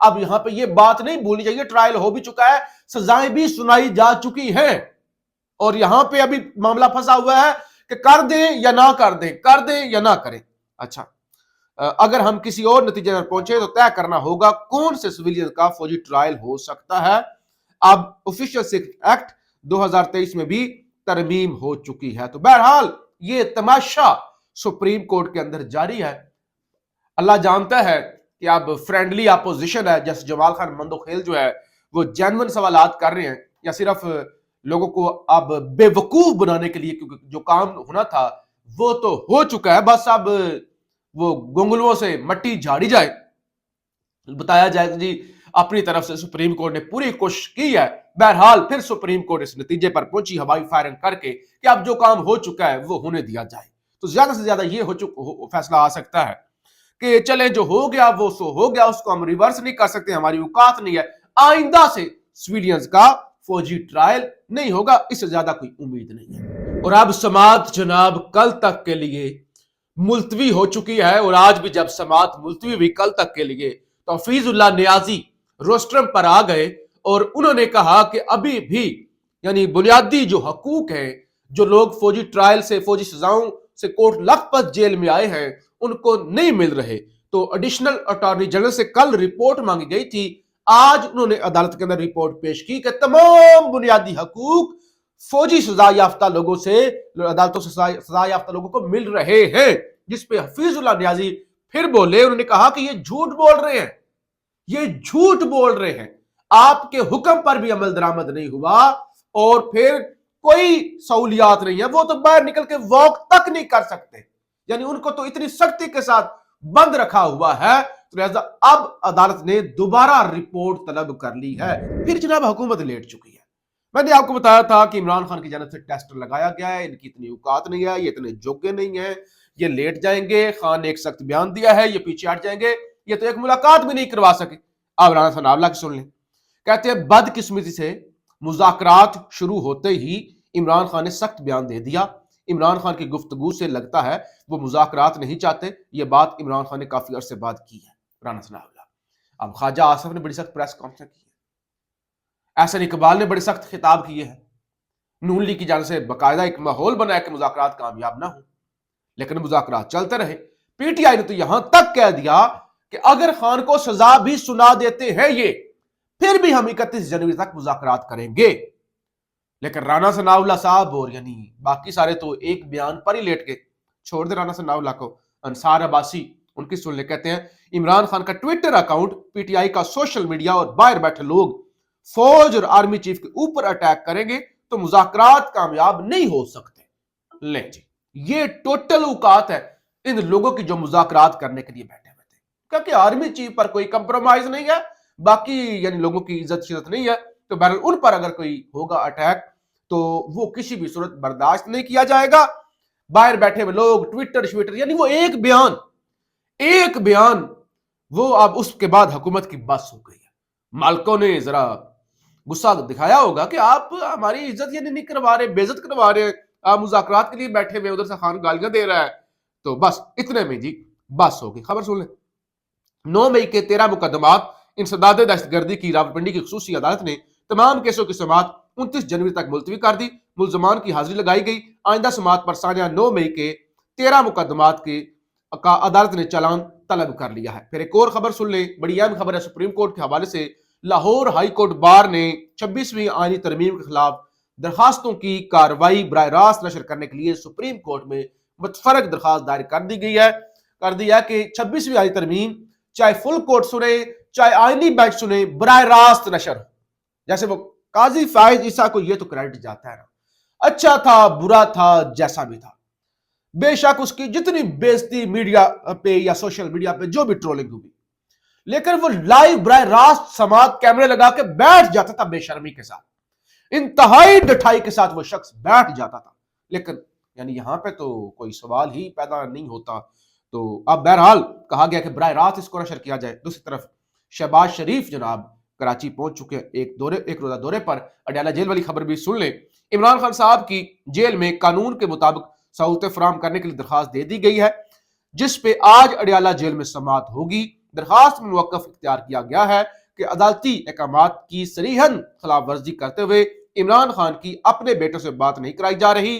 اب یہاں پہ یہ بات نہیں بھولنی چاہیے، ٹرائل ہو بھی چکا ہے، سزائیں بھی سنائی جا چکی ہیں، اور یہاں پہ ابھی معاملہ پھنسا ہوا ہے کہ کر دیں یا نہ کر دیں، کر دیں یا نہ کریں۔ اچھا، اگر ہم کسی اور نتیجے پر پہنچے تو طے کرنا ہوگا کون سے سویلین کا فوجی ٹرائل ہو سکتا ہے۔ اب آفیشل سیکرٹ ایکٹ 2023 میں بھی ترمیم ہو چکی ہے، تو بہرحال یہ تماشا سپریم کورٹ کے اندر جاری ہے۔ اللہ جانتا ہے کہ اب فرینڈلی اپوزیشن ہے، جیسے جمال خان مندوخیل جو ہے وہ جینون سوالات کر رہے ہیں، یا صرف لوگوں کو اب بے وقوف بنانے کے لیے، کیونکہ جو کام ہونا تھا وہ تو ہو چکا ہے، بس اب وہ گونگلوں سے مٹی جھاڑی جائے، بتایا جائے کہ جی اپنی طرف سے سپریم کورٹ نے پوری کوشش کی ہے۔ بہرحال پھر سپریم کورٹ اس نتیجے پر پہنچی ہوائی فائرنگ کر کے کہ اب جو کام ہو چکا ہے وہ ہونے دیا جائے۔ تو زیادہ سے زیادہ یہ فیصلہ آ سکتا ہے کہ چلیں جو ہو گیا وہ سو ہو گیا، اس کو ہم ریورس نہیں کر سکتے، ہماری اوقات نہیں ہے، آئندہ سے سویلینز کا فوجی ٹرائل نہیں ہوگا، اس سے زیادہ کوئی امید نہیں ہے۔ اور اب سماعت جناب کل تک کے لیے ملتوی ہو چکی ہے، اور آج بھی جب سماعت ملتوی ہوئی کل تک کے لیے تو حفیظ اللہ نیازی روسٹرم پر آ گئے، اور انہوں نے کہا کہ ابھی بھی یعنی بنیادی جو حقوق ہیں، جو لوگ فوجی ٹرائل سے، فوجی سزاؤں سے کوٹ لکھپت جیل میں آئے ہیں، ان کو نہیں مل رہے۔ تو ایڈیشنل اٹارنی جنرل سے کل رپورٹ مانگی گئی تھی، آج انہوں نے عدالت کے اندر رپورٹ پیش کی کہ تمام بنیادی حقوق فوجی سزا یافتہ لوگوں سے، عدالتوں سے سزا یافتہ لوگوں کو مل رہے ہیں، جس پہ حفیظ اللہ نیازی پھر بولے، انہوں نے کہا کہ یہ جھوٹ بول رہے ہیں، یہ جھوٹ بول رہے ہیں، آپ کے حکم پر بھی عمل درآمد نہیں ہوا، اور پھر کوئی سہولیات نہیں ہے، وہ تو باہر نکل کے واک تک نہیں کر سکتے، یعنی ان کو تو اتنی سختی کے ساتھ بند رکھا ہوا ہے۔ تو لہذا اب عدالت نے دوبارہ رپورٹ طلب کر لی ہے، پھر جناب حکومت لیٹ چکی ہے۔ میں نے آپ کو بتایا تھا کہ عمران خان کی جانب سے ٹیسٹ لگایا گیا ہے، ان کی اتنی اوقات نہیں ہے، یہ اتنے جوگے نہیں ہیں، یہ لیٹ جائیں گے، خان نے ایک سخت بیان دیا ہے، یہ پیچھے ہٹ جائیں گے، یہ تو ایک ملاقات بھی نہیں کروا سکے۔ اب رانا ثناءاللہ کی سن لیں، کہتے ہیں بدقسمتی سے مذاکرات شروع ہوتے ہی عمران خان نے سخت بیان دے دیا۔ عمران خان کی گفتگو سے لگتا ہے وہ مذاکرات نہیں چاہتے، یہ بات عمران خان نے کافی عرصے بعد کی ہے۔ رانا ثناءاللہ، اب خواجہ آصف نے بڑی سخت پریس کانفرنس کی ہے، احسن اقبال نے بڑے سخت خطاب کیے ہیں، نون لیگ کی جانب سے باقاعدہ ایک ماحول بنا ہے کہ مذاکرات کامیاب نہ ہوں، لیکن مذاکرات چلتے رہے۔ پی ٹی آئی نے تو یہاں تک کہہ دیا کہ اگر خان کو سزا بھی سنا دیتے ہیں یہ، پھر بھی ہم 31 جنوری تک مذاکرات کریں گے۔ لیکن رانا ثناءاللہ صاحب اور یعنی باقی سارے تو ایک بیان پر ہی لیٹ گئے۔ چھوڑ دے رانا ثناءاللہ کو، انصار عباسی ان کی سن لے، کہتے ہیں عمران خان کا Twitter account, P T I کا سوشل میڈیا اور باہر بیٹھے لوگ فوج اور آرمی چیف کے اوپر اٹیک کریں گے تو مذاکرات کامیاب نہیں ہو سکتے۔ لیں جی، یہ ٹوٹل اوقات ہے ان لوگوں کی جو مذاکرات کرنے کے لیے بیٹھے ہوئے تھے، کیونکہ آرمی چیف پر کوئی کمپرومائز نہیں ہے، باقی یعنی لوگوں کی عزت شرط نہیں ہے، تو بہرحال ان پر اگر کوئی ہوگا اٹیک تو وہ کسی بھی صورت برداشت نہیں کیا جائے گا۔ باہر بیٹھے ہوئے لوگ ٹویٹر یعنی وہ ایک بیان وہ اب اس کے بعد حکومت کی بس ہو گئی ہے۔ مالکوں نے ذرا غصہ دکھایا ہوگا کہ آپ ہماری عزت یعنی نہیں کروا رہے، بے عزت کروا رہے ہیں، آپ مذاکرات کے لیے بیٹھے ہوئے، ادھر سے خان گالیاں دے رہا ہے، تو بس اتنے میں جی بس ہوگی۔ خبر سن لیں، 9 مئی کے 13 مقدمات انسداد دہشت گردی کی راولپنڈی کی خصوصی عدالت نے تمام کیسوں کی سماعت 29 جنوری تک ملتوی کر دی۔ ملزمان کی حاضری لگائی گئی، آئندہ سماعت پر سانیہ 9 مئی کے 13 مقدمات کا عدالت نے چلان طلب کر لیا ہے۔ پھر ایک اور خبر سن لیں، بڑی اہم خبر ہے سپریم کورٹ کے حوالے سے۔ لاہور ہائی کورٹ بار نے 26ویں آئینی ترمیم کے خلاف درخواستوں کی کارروائی براہ راست نشر کرنے کے لیے سپریم کورٹ میں متفرق درخواست دائر کر دی ہے کہ 26ویں آئینی ترمیم چاہے فل کورٹ سنے چاہے آئینی بینچ سنے، براہ راست نشر، جیسے وہ قاضی فائز عیسیٰ کو یہ تو کریڈٹ جاتا ہے نا، اچھا تھا برا تھا جیسا بھی تھا، بے شک اس کی جتنی بےزتی میڈیا پہ یا سوشل میڈیا پہ جو بھی ٹرولنگ ہوئی، لیکن وہ لائیو براہ راست سماعت کیمرے لگا کے بیٹھ جاتا تھا، بے شرمی کے ساتھ، انتہائی ڈٹھائی کے ساتھ وہ شخص بیٹھ جاتا تھا، لیکن یعنی یہاں پہ تو کوئی سوال ہی پیدا نہیں ہوتا۔ تو اب بہرحال کہا گیا کہ براہ راست اس کو نشر کیا جائے۔ دوسری طرف شہباز شریف جناب کراچی پہنچ چکے ہیں ایک روزہ دورے پر۔ اڈیالہ جیل والی خبر بھی سن لیں، عمران خان صاحب کی جیل میں قانون کے مطابق سہولتیں فراہم کرنے کے لیے درخواست دے دی گئی ہے، جس پہ آج اڈیالہ جیل میں سماعت ہوگی۔ درخواست میں موقف اختیار کیا گیا ہے کہ عدالتی احکامات کی صریحاً خلاف ورزی کرتے ہوئے عمران خان کی اپنے بیٹوں سے بات نہیں کرائی جا رہی،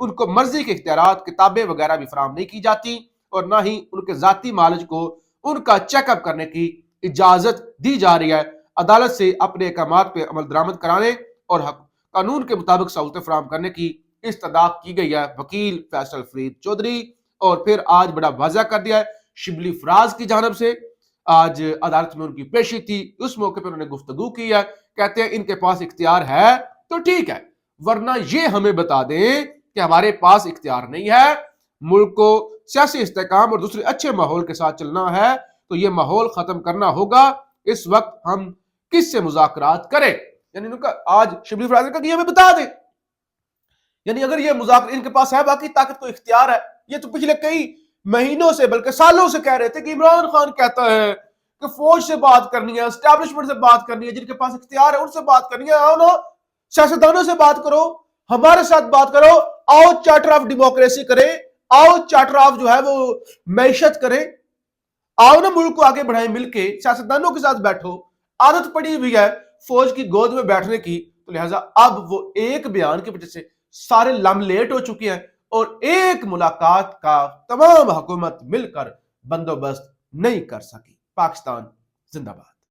ان کو مرضی کے اختیارات، کتابیں وغیرہ بھی فراہم نہیں کی جاتی، اور نہ ہی ان کے ذاتی معالج کو ان کا چیک اپ کرنے کی اجازت دی جا رہی ہے۔ عدالت سے اپنے احکامات پہ عمل درآمد کرانے اور قانون کے مطابق سہولتیں فراہم کرنے کی استدعا کی گئی ہے۔ وکیل فیصل فرید چودھری، اور پھر آج بڑا واضح کر دیا ہے شبلی فراز کی جانب سے، آج عدالت میں ان کی پیشی تھی، اس موقع پہ انہوں نے گفتگو کی ہے، کہتے ہیں ان کے پاس اختیار ہے تو ٹھیک ہے، ورنہ یہ ہمیں بتا دیں کہ ہمارے پاس اختیار نہیں ہے، ملک کو سیاسی استحکام اور دوسرے اچھے ماحول کے ساتھ چلنا ہے تو یہ ماحول ختم کرنا ہوگا، اس وقت ہم کس سے مذاکرات کریں؟ یعنی آج شبلی فراز نے کہا کہ یہ ہمیں بتا دیں، یعنی اگر یہ مذاکرات ان کے پاس ہے، باقی طاقت کو اختیار ہے۔ یہ تو پچھلے کئی مہینوں سے بلکہ سالوں سے کہہ رہے تھے کہ عمران خان کہتا ہے کہ فوج سے بات کرنی ہے، اسٹیبلشمنٹ سے بات کرنی ہے، جن کے پاس اختیار ہے ان سے بات کرنی ہے، آؤ نا سیاستدانوں سے بات کرو، ہمارے ساتھ بات کرو، آؤ چارٹر آف ڈیموکریسی کریں، آؤ چارٹر آف جو ہے وہ معیشت کریں، آؤ نا ملک کو آگے بڑھائیں، مل کے سیاستدانوں کے ساتھ بیٹھو۔ عادت پڑی ہوئی ہے فوج کی گود میں بیٹھنے کی، تو لہٰذا اب وہ ایک بیان کی وجہ سے سارے لم لیٹ ہو چکے ہیں اور ایک ملاقات کا تمام حکومت مل کر بندوبست نہیں کر سکی۔ پاکستان زندہ باد۔